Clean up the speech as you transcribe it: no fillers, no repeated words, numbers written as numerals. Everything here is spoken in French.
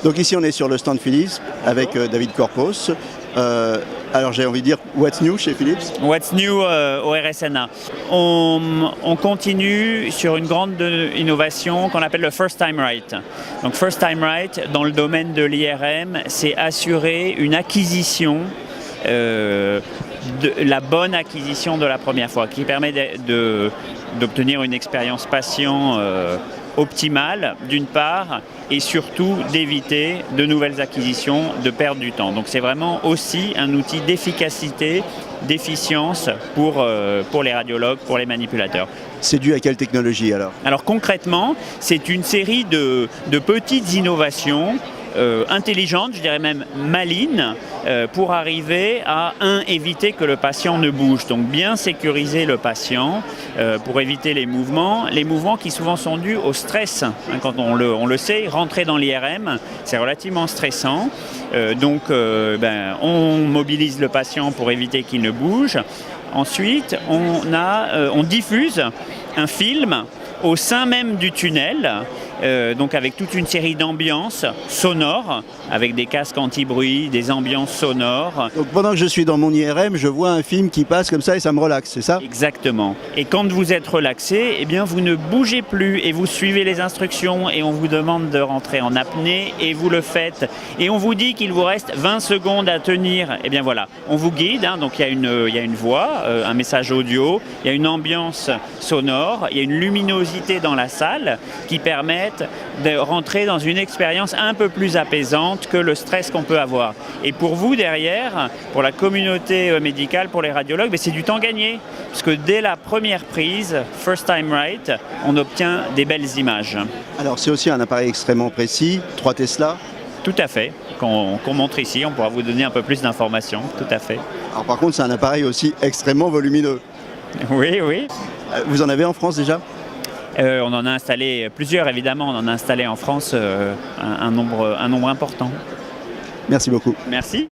Donc ici on est sur le stand Philips avec David Corpos. Alors j'ai envie de dire, what's new chez Philips? What's new au RSNA? On continue sur une grande innovation qu'on appelle le First Time Right. Donc First Time Right, dans le domaine de l'IRM, c'est assurer une acquisition, la bonne acquisition de la première fois, qui permet d'obtenir une expérience patient optimale d'une part, et surtout d'éviter de nouvelles acquisitions, de perdre du temps. Donc c'est vraiment aussi un outil d'efficacité, d'efficience pour les radiologues, pour les manipulateurs. C'est dû à quelle technologie alors? Alors concrètement, c'est une série de petites innovations intelligentes, je dirais même malines, pour arriver à éviter que le patient ne bouge. Donc bien sécuriser le patient pour éviter les mouvements qui souvent sont dus au stress. Quand on le sait, rentrer dans l'IRM, c'est relativement stressant. Donc on mobilise le patient pour éviter qu'il ne bouge. Ensuite, on diffuse un film au sein même du tunnel, donc avec toute une série d'ambiances sonores, avec des casques anti-bruit, des ambiances sonores. Donc pendant que je suis dans mon IRM, je vois un film qui passe comme ça et ça me relaxe, c'est ça? Exactement. Et quand vous êtes relaxé, eh bien vous ne bougez plus et vous suivez les instructions et on vous demande de rentrer en apnée et vous le faites. Et on vous dit qu'il vous reste 20 secondes à tenir. Eh bien voilà, on vous guide, donc il y a une voix, un message audio, il y a une ambiance sonore, il y a une luminosité dans la salle qui permettent de rentrer dans une expérience un peu plus apaisante que le stress qu'on peut avoir. Et pour vous derrière, pour la communauté médicale, pour les radiologues, c'est du temps gagné. Parce que dès la première prise, First Time Right, on obtient des belles images. Alors c'est aussi un appareil extrêmement précis, 3 Tesla. Tout à fait, qu'on montre ici, on pourra vous donner un peu plus d'informations, tout à fait. Alors par contre c'est un appareil aussi extrêmement volumineux. Oui, oui. Vous en avez en France déjà? On en a installé plusieurs, évidemment. On en a installé en France un nombre important. Merci beaucoup. Merci.